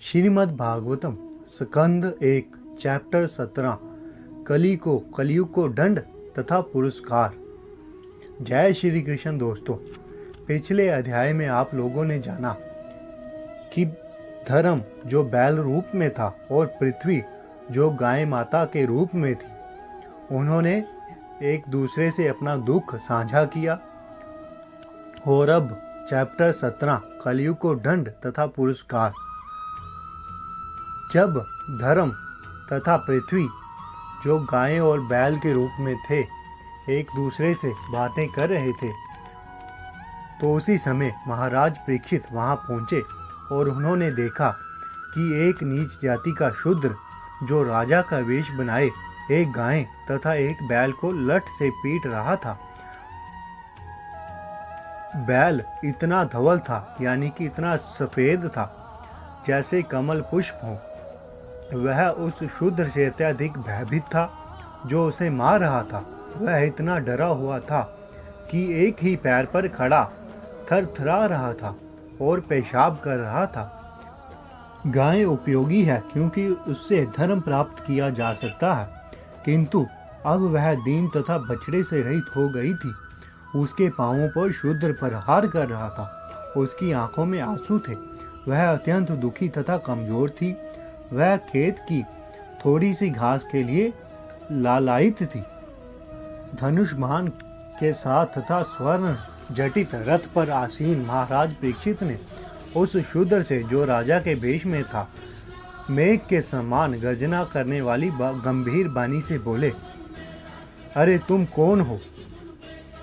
श्रीमद् भागवतम स्कंद 1 chapter 17 कलयुग को दंड तथा पुरस्कार। जय श्री कृष्ण। दोस्तों, पिछले अध्याय में आप लोगों ने जाना कि धर्म जो बैल रूप में था और पृथ्वी जो गाय माता के रूप में थी, उन्होंने एक दूसरे से अपना दुख साझा किया। और अब चैप्टर 17 कलयुग को दंड तथा पुरस्कार। जब धर्म तथा पृथ्वी जो गाय और बैल के रूप में थे एक दूसरे से बातें कर रहे थे, तो उसी समय महाराज परीक्षित वहां पहुंचे और उन्होंने देखा कि एक नीच जाति का शूद्र जो राजा का वेश बनाए एक गाय तथा एक बैल को लठ से पीट रहा था। बैल इतना धवल था, यानी कि इतना सफेद था जैसे कमल पुष्प हो। वह उस शूद्र से अत्यधिक भयभीत था जो उसे मार रहा था। वह इतना डरा हुआ था कि एक ही पैर पर खड़ा थरथरा रहा था और पेशाब कर रहा था। गाय उपयोगी है क्योंकि उससे धर्म प्राप्त किया जा सकता है, किंतु अब वह दीन तथा बछड़े से रहित हो गई थी। उसके पांवों पर शूद्र प्रहार कर रहा था। उसकी आंखों में आंसू थे। वह अत्यंत दुखी तथा कमजोर थी। वह खेत की थोड़ी सी घास के लिए लालायित थी। धनुष बाण के साथ तथा स्वर्ण जटित रथ पर आसीन महाराज परीक्षित ने उस शूद्र से, जो राजा के वेश में था, मेघ के समान गर्जना करने वाली गंभीर वाणी से बोले, अरे तुम कौन हो?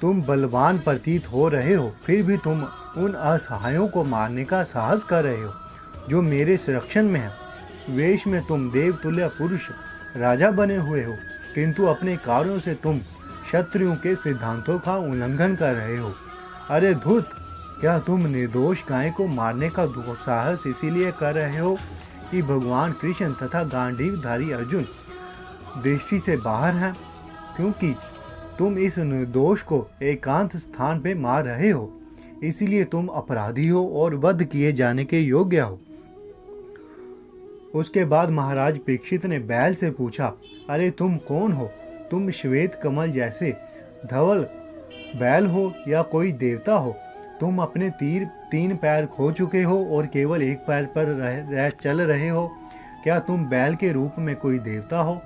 तुम बलवान प्रतीत हो रहे हो, फिर भी तुम उन असहायों को मारने का साहस कर रहे हो जो मेरे संरक्षण में है। वेश में तुम देवतुल्य पुरुष राजा बने हुए हो, किंतु अपने कार्यों से तुम क्षत्रियों के सिद्धांतों का उल्लंघन कर रहे हो। अरे धूर्त, क्या तुम निर्दोष गाय को मारने का दुस्साहस इसीलिए कर रहे हो कि भगवान कृष्ण तथा गांडीवधारी अर्जुन दृष्टि से बाहर हैं? क्योंकि तुम इस निर्दोष को एकांत स्थान पे मार रहे हो, इसीलिए तुम अपराधी हो और वध किए जाने के योग्य हो। उसके बाद महाराज परीक्षित ने बैल से पूछा, अरे तुम कौन हो? तुम श्वेत कमल जैसे धवल बैल हो या कोई देवता हो? तुम अपने तीन पैर खो चुके हो और केवल एक पैर पर चल रहे हो। क्या तुम बैल के रूप में कोई देवता हो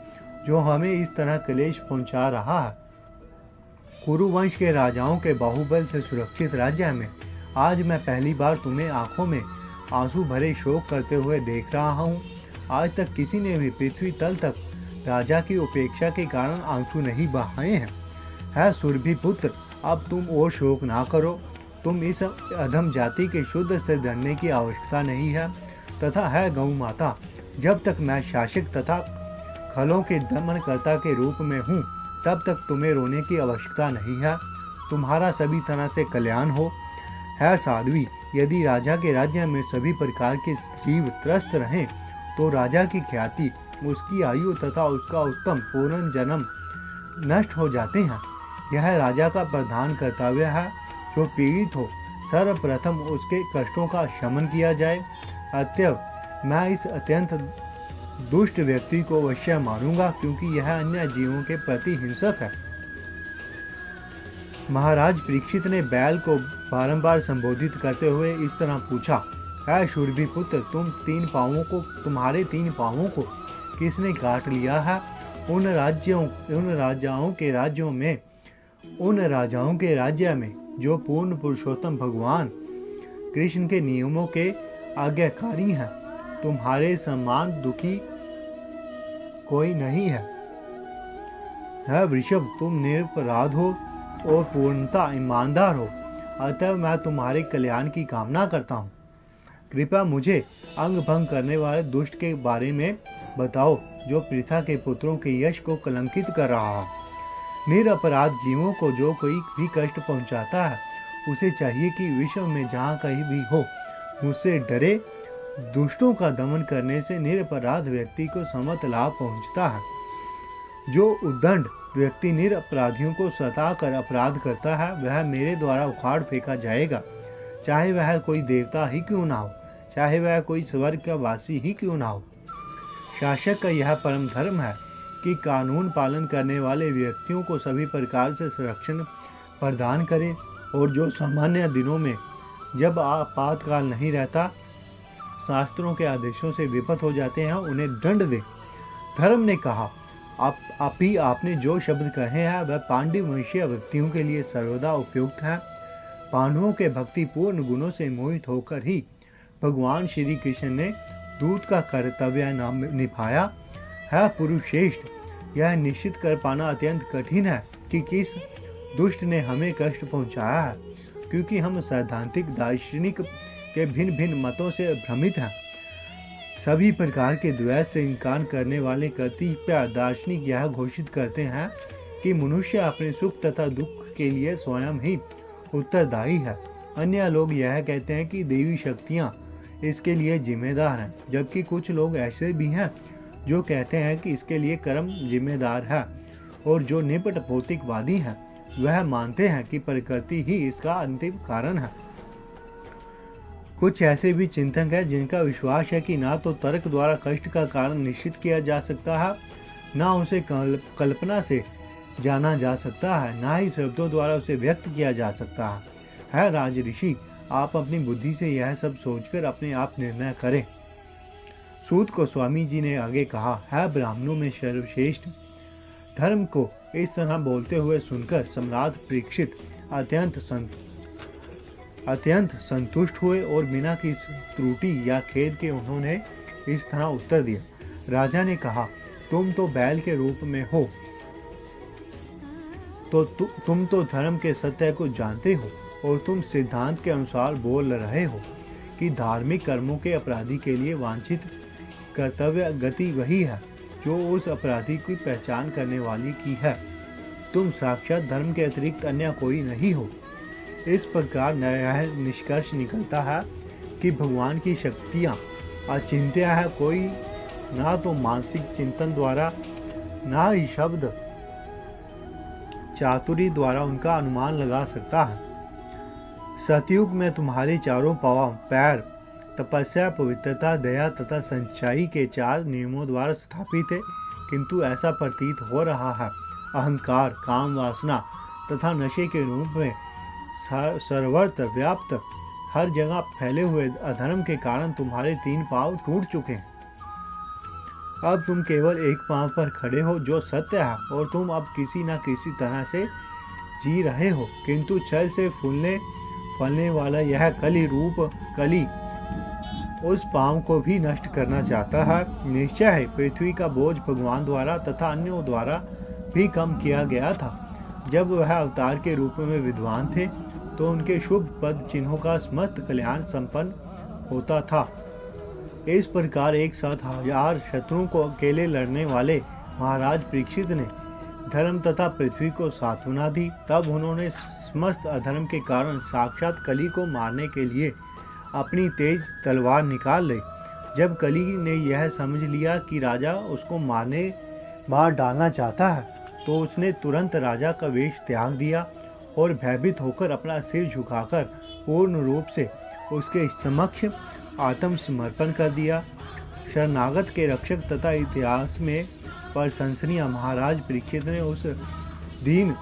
जो हमें इस तरह क्लेश पहुंचा रहा है? कुरुवंश के राजाओं के बाहुबल से सुरक्षित राज्य में आज मैं पहली बार तुम्हें आंखों में आंसू भरे शोक करते हुए देख रहा हूँ। आज तक किसी ने भी पृथ्वी तल तक राजा की उपेक्षा के कारण आंसू नहीं बहाए हैं। है सुरभि पुत्र, अब तुम और शोक ना करो। तुम इस अधम जाति के शूद्र से डरने की आवश्यकता नहीं है। तथा है गौ माता, जब तक मैं शासक तथा खलों के दमनकर्ता के रूप में हूँ, तब तक तुम्हें रोने की आवश्यकता नहीं है। तुम्हारा सभी तरह से कल्याण हो। है साध्वी, यदि राजा के राज्य में सभी प्रकार के जीव त्रस्त रहें तो राजा की ख्याति, उसकी आयु तथा उसका उत्तम पूर्ण जन्म नष्ट हो जाते हैं। यह राजा का प्रधान कर्तव्य है। जो पीड़ित हो, सर्वप्रथम उसके कष्टों का शमन किया जाए। अतएव मैं इस अत्यंत दुष्ट व्यक्ति को अवश्य मारूंगा, क्योंकि यह अन्य जीवों के प्रति हिंसक है। महाराज परीक्षित ने बैल को बारंबार संबोधित करते हुए इस तरह पूछा, है शूरवी पुत्र, तुम्हारे तीन पांवों को किसने काट लिया है? उन राजाओं के राज्य में जो पूर्ण पुरुषोत्तम भगवान कृष्ण के नियमों के आज्ञाकारी हैं, तुम्हारे समान दुखी कोई नहीं है। है वृषभ, तुम निरपराध हो और पूर्णता ईमानदार हो। अतः मैं तुम्हारे कल्याण की कामना करता हूँ। कृपया मुझे अंग भंग करने वाले दुष्ट के बारे में बताओ, जो पृथा के पुत्रों के यश को कलंकित कर रहा है। निरपराध जीवों को जो कोई भी कष्ट पहुंचाता है, उसे चाहिए कि विश्व में जहाँ कहीं भी हो, मुझसे डरे। दुष्टों का दमन करने से निरपराध व्यक्ति को समस्त लाभ पहुंचता है। जो उद्दंड व्यक्ति निरपराधियों को सता कर अपराध करता है, वह मेरे द्वारा उखाड़ फेंका जाएगा, चाहे वह कोई देवता ही क्यों ना हो। चाहे वह कोई स्वर्ग का वासी ही क्यों ना हो। शासक का यह परम धर्म है कि कानून पालन करने वाले व्यक्तियों को सभी प्रकार से संरक्षण प्रदान करे और जो सामान्य दिनों में जब आपातकाल नहीं रहता शास्त्रों के आदेशों से विपत हो जाते हैं उन्हें दंड दे। धर्म ने कहा, आपने जो शब्द कहे हैं वह पांड्य वंशीय व्यक्तियों के लिए सर्वदा उपयुक्त है। पांडवों के भक्तिपूर्ण गुणों से मोहित होकर ही भगवान श्री कृष्ण ने दूत का कर्तव्य निभाया है। पुरुषश्रेष्ठ, यह निश्चित कर पाना अत्यंत कठिन है कि किस दुष्ट ने हमें कष्ट पहुंचाया है, क्योंकि हम सैद्धांतिक दार्शनिक के भिन्न भिन्न मतों से भ्रमित हैं। सभी प्रकार के द्वैत से इनकार करने वाले कतिपय दार्शनिक यह घोषित करते हैं कि मनुष्य अपने सुख तथा दुख के लिए स्वयं ही उत्तरदायी है। अन्य लोग यह कहते हैं कि देवी शक्तियाँ इसके लिए जिम्मेदार हैं, जबकि कुछ लोग ऐसे भी हैं जो कहते हैं कि इसके लिए कर्म जिम्मेदार है, और जो निपट भौतिकवादी हैं वह मानते हैं कि प्रकृति ही इसका अंतिम कारण है। कुछ ऐसे भी चिंतक हैं जिनका विश्वास है कि ना तो तर्क द्वारा कष्ट का कारण निश्चित किया जा सकता है, ना उसे कल्पना से जाना जा सकता है, ना ही शब्दों द्वारा उसे व्यक्त किया जा सकता है। राज ऋषि, आप अपनी बुद्धि से यह सब सोचकर अपने आप निर्णय करें। सूत को स्वामी जी ने आगे कहा, है ब्राह्मणों में सर्वश्रेष्ठ। धर्म को इस तरह बोलते हुए सुनकर सम्राट परीक्षित अत्यंत संतुष्ट हुए और बिना किसी त्रुटि या खेद के उन्होंने इस तरह उत्तर दिया। राजा ने कहा, तुम तो बैल के रूप में हो, तो तुम तो धर्म के सत्य को जानते हो, और तुम सिद्धांत के अनुसार बोल रहे हो कि धार्मिक कर्मों के अपराधी के लिए वांछित कर्तव्य गति वही है जो उस अपराधी की पहचान करने वाली की है। तुम साक्षात धर्म के अतिरिक्त अन्य कोई नहीं हो। इस प्रकार यह निष्कर्ष निकलता है कि भगवान की शक्तियाँ अचिंत्य है। कोई ना तो मानसिक चिंतन द्वारा, ना ही शब्द चातुरी द्वारा उनका अनुमान लगा सकता है। सतयुग में तुम्हारे चारों पैर तपस्या, पवित्रता, दया तथा सच्चाई के 4 नियमों द्वारा स्थापित है, किंतु ऐसा प्रतीत हो रहा है अहंकार, काम वासना तथा नशे के रूप में सर्वत्र व्याप्त हर जगह फैले हुए अधर्म के कारण तुम्हारे 3 पांव टूट चुके हैं। अब तुम केवल एक पांव पर खड़े हो जो सत्य है, और तुम अब किसी न किसी तरह से जी रहे हो, किंतु छल से फलने वाला यह कली उस पांव को भी नष्ट करना चाहता है। निश्चय है पृथ्वी का बोझ भगवान द्वारा तथा अन्यों द्वारा भी कम किया गया था। जब वह अवतार के रूप में विद्वान थे तो उनके शुभ पद चिन्हों का समस्त कल्याण संपन्न होता था। इस प्रकार एक साथ 1000 शत्रुओं को अकेले लड़ने वाले महाराज परीक्षित ने धर्म तथा पृथ्वी को सांत्वना दी। तब उन्होंने समस्त अधर्म के कारण साक्षात कली को मारने के लिए अपनी तेज तलवार निकाल ली। जब कली ने यह समझ लिया कि राजा उसको मार डालना चाहता है, तो उसने तुरंत राजा का वेश त्याग दिया और भयभीत होकर अपना सिर झुकाकर पूर्ण रूप से उसके समक्ष आत्मसमर्पण कर दिया। शरणागत के रक्षक तथा इतिहास में प्रशंसनीय महाराज परीक्षित ने उस दीन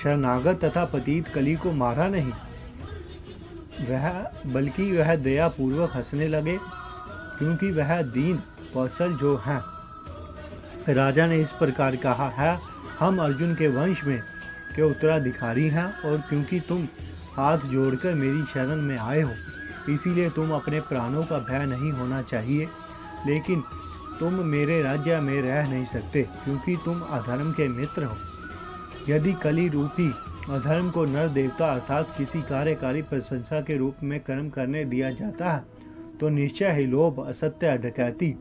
शरणागत तथा पतित कली को मारा नहीं, बल्कि वह दया पूर्वक हंसने लगे, क्योंकि वह दीन कौशल जो हैं। राजा ने इस प्रकार कहा है, हम अर्जुन के वंश में के उत्तराधिकारी हैं, और क्योंकि तुम हाथ जोड़कर मेरी शरण में आए हो, इसीलिए तुम अपने प्राणों का भय नहीं होना चाहिए। लेकिन तुम मेरे राज्य में रह नहीं सकते, क्योंकि तुम अधर्म के मित्र हो। यदि कली रूपी अधर्म को नर देवता अर्थात किसी कार्यकारी प्रशंसा के रूप में कर्म करने दिया जाता है, तो निश्चय ही लोभ, असत्य, डकैती,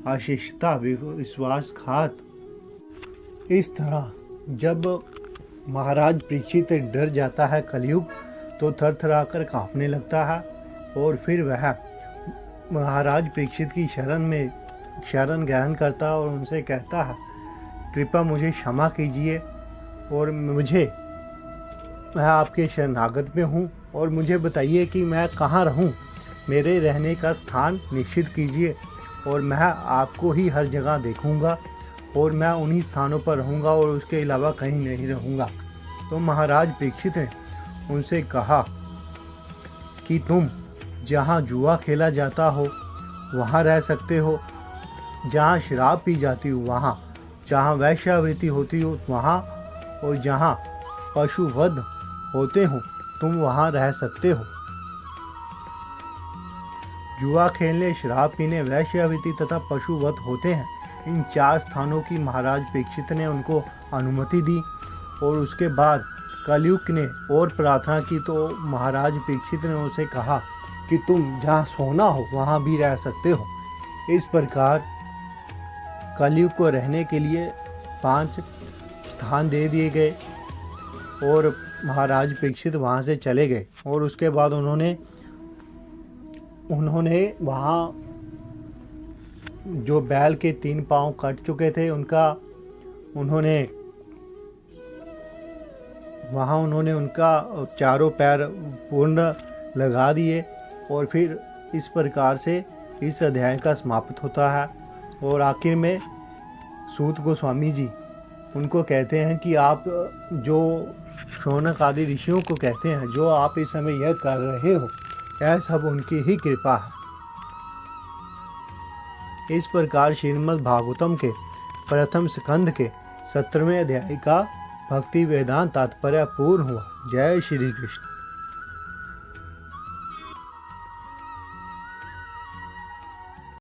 अशिष्टता, विश्वासघात। इस तरह जब महाराज परीक्षित डर जाता है कलयुग, तो थरथरा कर कांपने लगता है, और फिर वह महाराज परीक्षित की शरण ग्रहण करता है और उनसे कहता है, कृपया मुझे क्षमा कीजिए, और मैं आपके शरणागत में हूँ, और मुझे बताइए कि मैं कहाँ रहूँ। मेरे रहने का स्थान निश्चित कीजिए और मैं आपको ही हर जगह देखूंगा और मैं उन्हीं स्थानों पर रहूंगा और उसके अलावा कहीं नहीं रहूंगा। तो महाराज परीक्षित ने उनसे कहा कि तुम जहाँ जुआ खेला जाता हो वहाँ रह सकते हो, जहाँ शराब पी जाती हो वहाँ, जहाँ वैश्यावृत्ति होती हो वहाँ, और जहाँ पशुवध होते हो तुम वहाँ रह सकते हो। जुआ खेलने, शराब पीने, वैश्यावृत्ति तथा पशुवध होते हैं, इन 4 स्थानों की महाराज परीक्षित ने उनको अनुमति दी। और उसके बाद कलयुग ने और प्रार्थना की तो महाराज परीक्षित ने उसे कहा कि तुम जहाँ सोना हो वहाँ भी रह सकते हो। इस प्रकार कलयुग को रहने के लिए 5 स्थान दे दिए गए और महाराज परीक्षित वहाँ से चले गए। और उसके बाद उन्होंने वहाँ जो बैल के 3 पाँव कट चुके थे उन्होंने उनका चारों पैर पूर्ण लगा दिए। और फिर इस प्रकार से इस अध्याय का समाप्त होता है। और आखिर में सूत गोस्वामी जी उनको कहते हैं कि आप जो शौनक आदि ऋषियों को कहते हैं, जो आप इस समय यह कर रहे हो, यह सब उनकी ही कृपा है। इस प्रकार श्रीमद् भागवतम के प्रथम स्कंध के 17वें अध्याय का भक्ति वेदांत तात्पर्य पूर्ण हुआ। जय श्री कृष्ण।